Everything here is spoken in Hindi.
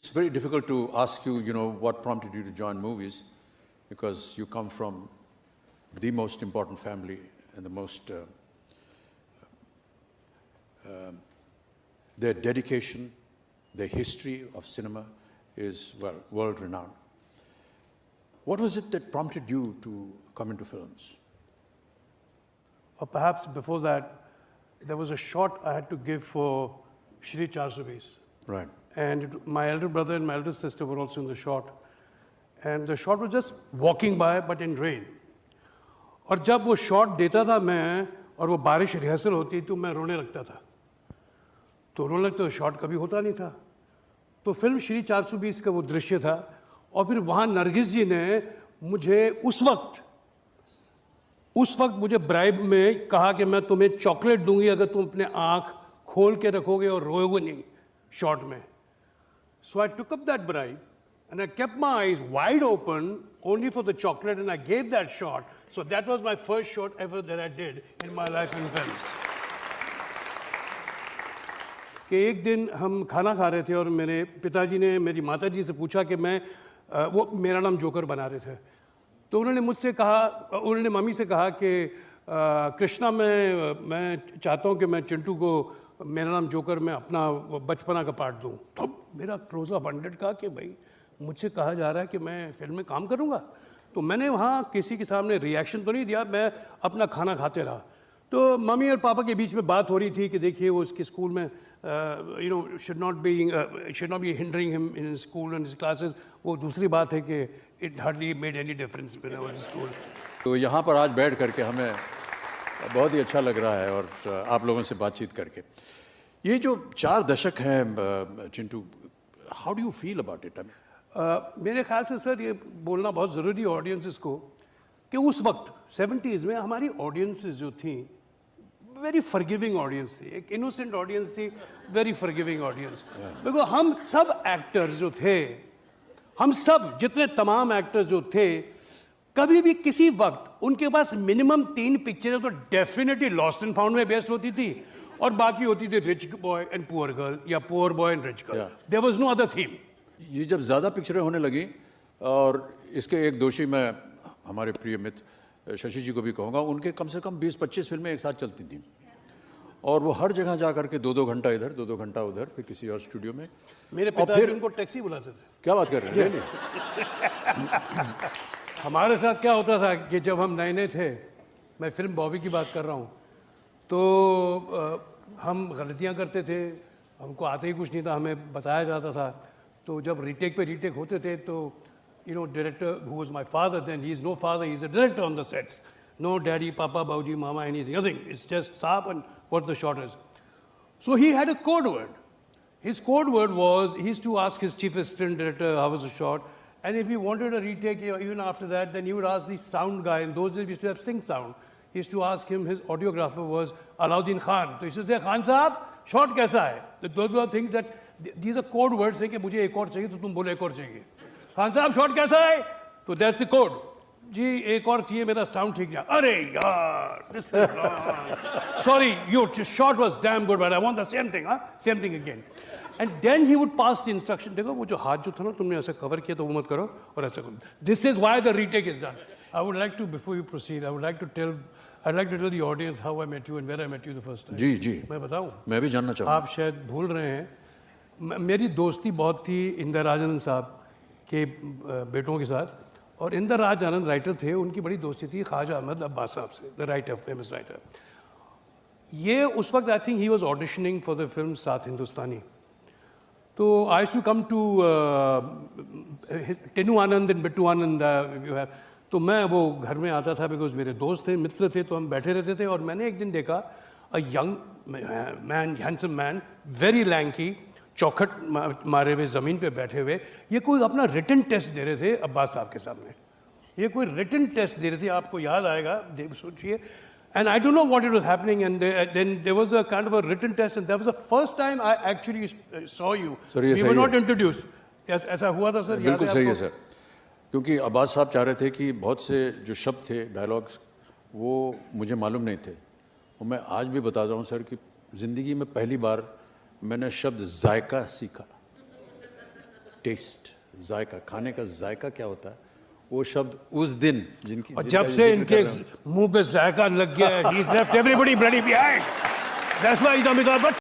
It's very difficult to ask you, what prompted you to join movies, because you come from the most important family and the most, their dedication, their history of cinema is, well, world-renowned. What was it that prompted you to come into films? Or perhaps before that, there was a shot I had to give for Shri 420. Right. And my elder brother and my elder sister were also in the shot. And the shot was just walking by, but in rain. और जब वो शॉट देता था मैं और वो बारिश रिहर्सल होती तो मैं रोने लगता था. तो रोने लगता तो शॉट कभी होता नहीं था. तो फिल्म श्री 420 का वो दृश्य था. और फिर वहाँ नरगिस जी ने मुझे उस वक्त मुझे ब्राइब में कहा कि मैं तुम्हें चॉकलेट दूंगी अगर तुम अपने आँख खोल के रखोगे और रोओगे नहीं शॉट में. So I took up that bribe and I kept my eyes wide open only for the chocolate, and I gave that shot. So that was my first shot ever that I did in my life in films. कि एक दिन हम खाना खा रहे थे और मेरे पिताजी ने मेरी माताजी से पूछा कि वो मेरा नाम जोकर बना रहे थे. तो उन्होंने मम्मी से कहा कि कृष्णा मैं चाहता हूँ कि मैं चिंटू को मेरा नाम जोकर मैं अपना बचपना का पार्ट दूँ. तो मेरा क्लोज अप 100 कहा कि भाई मुझसे कहा जा रहा है कि मैं फिल्म में काम करूँगा. तो मैंने वहाँ किसी के सामने रिएक्शन तो नहीं दिया, मैं अपना खाना खाते रहा. तो मम्मी और पापा के बीच में बात हो रही थी कि देखिए वो उसके स्कूल में should not be hindering him in his school and his classes. वो दूसरी बात है कि it hardly made any difference when I was in school. तो यहाँ पर आज बैठ करके हमें बहुत ही अच्छा लग रहा है और आप लोगों से बातचीत करके. ये जो 4 दशक हैं Chintu, how do you feel about it? मेरे ख्याल से सर ये बोलना बहुत ज़रूरी है ऑडियंसेस को कि उस वक्त 70s में हमारी ऑडियंसेस जो थी वेरी फॉरगिविंग ऑडियंस थी. एक इनोसेंट ऑडियंस थी, वेरी फॉरगिविंग ऑडियंस. देखो हम सब एक्टर्स जो थे, हम सब जितने तमाम एक्टर्स जो थे, कभी भी किसी वक्त उनके पास मिनिमम 3 पिक्चरें तो डेफिनेटली लॉस्ट एंड फाउंड में बेस्ड होती थी और बाकी होती थी rich boy and poor girl या poor boy and rich girl. There was no other theme. ये जब ज़्यादा पिक्चरें होने लगी, और इसके एक दोषी मैं हमारे प्रिय मित्र शशि जी को भी कहूँगा, उनके कम से कम 20-25 फिल्में एक साथ चलती थी और वो हर जगह जा करके 2-2 घंटा इधर 2-2 घंटा उधर, फिर किसी और स्टूडियो में. मेरे पिताजी उनको टैक्सी बुलाते थे. क्या बात कर रहे हैं? हमारे साथ क्या होता था कि जब हम नए थे, मैं फिल्म बॉबी की बात कर रहा हूँ, तो हम गलतियाँ करते थे, हमको आते ही कुछ नहीं था, हमें बताया जाता था. तो जब रीटेक पे रीटेक होते थे तो director who was my father then, he is no father, he is a director on the sets. No daddy, papa, bauji, mama, anything, nothing. It's just saap and what the shot is. So he had a code word. His code word was, he used to ask his chief assistant director how was the shot, and if he wanted a retake even after that, then he would ask the sound guy. In those days we used to have sync sound. He used to ask him, his audiographer was Alauddin Khan. So he used to say, Khan Saab, shot kaisa hai? Those were things that, these are code words saying कि मुझे एक और चाहिए तो तुम बोलो एक और चाहिए. खान साहब शॉट कैसा है? तो दैट्स द कोड. जी एक और चाहिए, मेरा साउंड ठीक नहीं. अरे यार, this is sorry, your shot was damn good but I want the same thing, same thing again. And then he would pass the instruction. देखो वो जो हाथ जो था ना, तुमने ऐसा कवर किया तो वो मत करो और ऐसा करो. This is why the retake is done. I would like to, before you proceed, I would like to tell the audience how I met you and where I met you the first time. जी जी, मैं बताऊं? मैं भी जानना चाहूँगा. आप शायद भूल रहे हैं, मेरी दोस्ती बहुत थी इंदिरा राजानंद साहब के बेटों के साथ. और इंदिरा राज आनंद राइटर थे, उनकी बड़ी दोस्ती थी ख्वाजा अहमद अब्बास साहब से, द राइटर, फेमस राइटर. ये उस वक्त I think he was auditioning for the film Saat Hindustani. तो I used to come to Tenu Anand and Bittu Anand you have. तो मैं वो घर में आता था बिकॉज मेरे दोस्त थे, मित्र थे, तो हम बैठे रहते थे. और मैंने एक दिन देखा a young man, handsome man, very lanky, चौखट मारे हुए ज़मीन पे बैठे हुए. ये कोई अपना रिटन टेस्ट दे रहे थे अब्बास साहब के सामने. ये कोई रिटन टेस्ट दे रहे थे, आपको याद आएगा, सोचिए. And I don't know what it was happening, and then there was a kind of a written test, and that was the first time I actually saw you. Sir, ये we were not introduced. ऐसा हुआ था सर? बिल्कुल सही है सर, क्योंकि अब्बास साहब चाह रहे थे कि बहुत से जो शब्द थे, डायलॉग्स, वो मुझे मालूम नहीं थे. और मैं आज भी बता रहा हूँ सर कि ज़िंदगी में पहली बार मैंने शब्द जायका सीखा. टेस्ट, जायका, खाने का जायका क्या होता है, वो शब्द उस दिन जिनकी और जिनका जब से जिक्र इनके कर रहा हूं, मुंह पे जायका लग गया, he is left everybody bloody behind, that's why is Amitabh Bachchan.